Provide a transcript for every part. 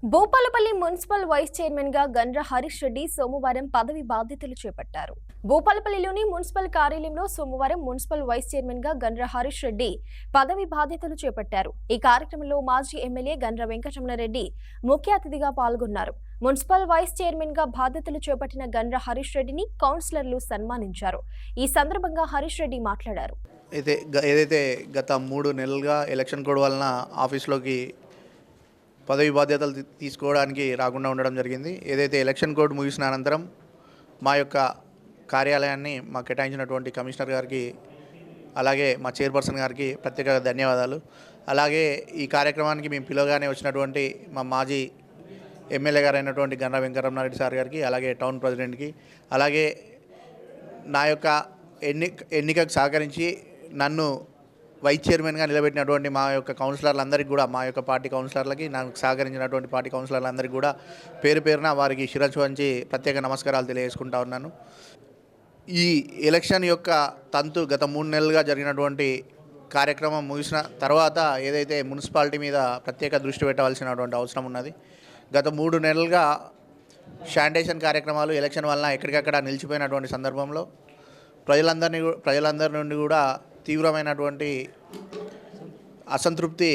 Bhupalpally municipal vice chairman గా గండ్ర హరీష్ రెడ్డి సోమవారం పదవి బాధ్యతలు చేపట్టారు. భూపాలపల్లిలోని మున్సిపల్ కార్యాలయంలో సోమవారం మున్సిపల్ వైస్ చైర్మన్ గా గండ్ర హరీష్ రెడ్డి పదవి బాధ్యతలు చేపట్టారు. ఈ కార్యక్రమంలో మాజీ ఎమ్మెల్యే గండ్ర వెంకటరమణారెడ్డి ముఖ్య అతిథిగా పాల్గొన్నారు. మున్సిపల్ వైస్ చైర్మన్ గా బాధ్యతలు చేపట్టిన గండ్ర హరీష్ రెడ్డిని కౌన్సిలర్లు సన్మానించారు. ఈ సందర్భంగా హరీష్ రెడ్డి మాట్లాడారు. ఏదైతే గత 3 నెలలుగా ఎలక్షన్ కోడ్ వలన ఆఫీస్లోకి పదవి బాధ్యతలు తీసుకోవడానికి రాకుండా ఉండడం జరిగింది. ఏదైతే ఎలక్షన్ కోడ్ ముగిసిన అనంతరం మా యొక్క కార్యాలయాన్ని మా కేటాయించినటువంటి కమిషనర్ గారికి, అలాగే మా చైర్పర్సన్ గారికి ప్రత్యేక ధన్యవాదాలు. అలాగే ఈ కార్యక్రమానికి మేము పిలవగానే వచ్చినటువంటి మా మాజీ ఎమ్మెల్యే గారు అయినటువంటి గండ్ర వెంకటరమణారెడ్డి సార్ గారికి, అలాగే టౌన్ ప్రెసిడెంట్కి, అలాగే నా యొక్క ఎన్నికకు సహకరించి నన్ను వైస్ చైర్మన్గా నిలబెట్టినటువంటి మా యొక్క కౌన్సిలర్లందరికీ కూడా, మా యొక్క పార్టీ కౌన్సిలర్లకి, నాకు సహకరించినటువంటి పార్టీ కౌన్సిలర్లందరికీ కూడా పేరు పేరున వారికి శిరస్సు వంచి ప్రత్యేక నమస్కారాలు తెలియజేసుకుంటా ఉన్నాను. ఈ ఎలక్షన్ యొక్క తంతు గత 3 నెలలుగా జరిగినటువంటి కార్యక్రమం ముగిసిన తర్వాత ఏదైతే మున్సిపాలిటీ మీద ప్రత్యేక దృష్టి పెట్టవలసినటువంటి అవసరం ఉన్నది. గత 3 నెలలుగా శానిటేషన్ కార్యక్రమాలు ఎలక్షన్ వలన ఎక్కడికక్కడ నిలిచిపోయినటువంటి సందర్భంలో ప్రజలందరి నుండి కూడా తీవ్రమైనటువంటి అసంతృప్తి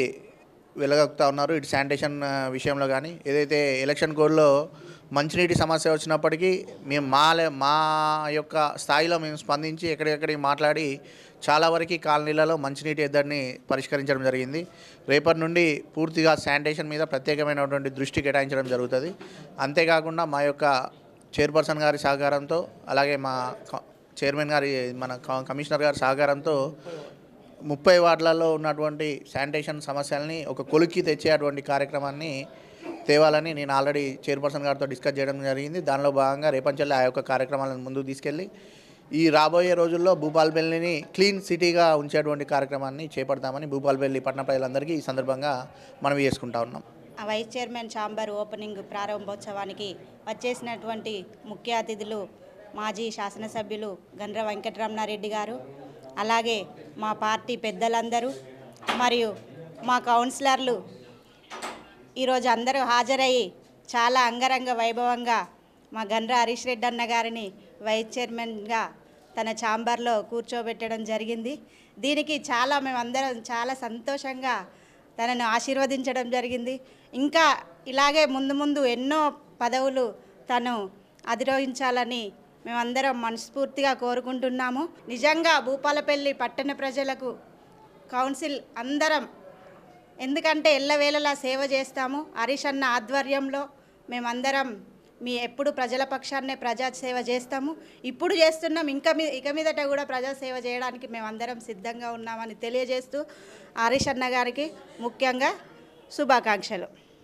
వెలగక్కుతూ ఉన్నారు. ఇటు శానిటేషన్ విషయంలో కానీ, ఏదైతే ఎలక్షన్ కోడ్లో మంచినీటి సమస్య వచ్చినప్పటికీ మేము మా యొక్క స్థాయిలో మేము స్పందించి ఎక్కడికెక్కడికి మాట్లాడి చాలా వరకు కాలనీలలో మంచినీటి ఎద్దడిని పరిష్కరించడం జరిగింది. రేపటి నుండి పూర్తిగా శానిటేషన్ మీద ప్రత్యేకమైనటువంటి దృష్టి కేటాయించడం జరుగుతుంది. అంతేకాకుండా మా యొక్క చైర్పర్సన్ గారి సహకారంతో, అలాగే మా చైర్మన్ గారి, మన కమిషనర్ గారి సహకారంతో 30 వార్డులలో ఉన్నటువంటి శానిటేషన్ సమస్యల్ని ఒక కొలిక్కి తెచ్చేటువంటి కార్యక్రమాన్ని తేవాలని నేను ఆల్రెడీ చైర్పర్సన్ గారితో డిస్కస్ చేయడం జరిగింది. దానిలో భాగంగా రేపంచెల్లి ఆ యొక్క కార్యక్రమాలను ముందుకు తీసుకెళ్ళి ఈ రాబోయే రోజుల్లో భూపాలపల్లిని క్లీన్ సిటీగా ఉంచేటువంటి కార్యక్రమాన్ని చేపడతామని భూపాలపల్లి పట్టణ ప్రజలందరికీ ఈ సందర్భంగా మనవి చేసుకుంటా ఉన్నాం. వైస్ చైర్మన్ ఛాంబర్ ఓపెనింగ్ ప్రారంభోత్సవానికి వచ్చేసినటువంటి ముఖ్య అతిథులు మాజీ శాసనసభ్యులు గండ్ర వెంకటరమణారెడ్డి గారు, అలాగే మా పార్టీ పెద్దలందరూ మరియు మా కౌన్సిలర్లు ఈరోజు అందరూ హాజరయ్యి చాలా అంగరంగ వైభవంగా మా గండ్ర హరీష్ రెడ్డి అన్న గారిని వైస్ చైర్మన్గా తన ఛాంబర్లో కూర్చోబెట్టడం జరిగింది. దీనికి మేమందరం చాలా సంతోషంగా తనను ఆశీర్వదించడం జరిగింది. ఇంకా ఇలాగే ముందు ఎన్నో పదవులు తను అధిరోహించాలని మేమందరం మనస్ఫూర్తిగా కోరుకుంటున్నాము. నిజంగా భూపాలపల్లి పట్టణ ప్రజలకు కౌన్సిల్ అందరం, ఎందుకంటే ఎల్లవేళలా సేవ చేస్తాము. హరీష్ అన్న ఆధ్వర్యంలో మేమందరం ఎప్పుడు ప్రజల పక్షాన్నే ప్రజా సేవ చేస్తాము, ఇప్పుడు చేస్తున్నాం, ఇక మీదట కూడా ప్రజా సేవ చేయడానికి మేమందరం సిద్ధంగా ఉన్నామని తెలియజేస్తూ హరీష్ అన్న గారికి ముఖ్యంగా శుభాకాంక్షలు.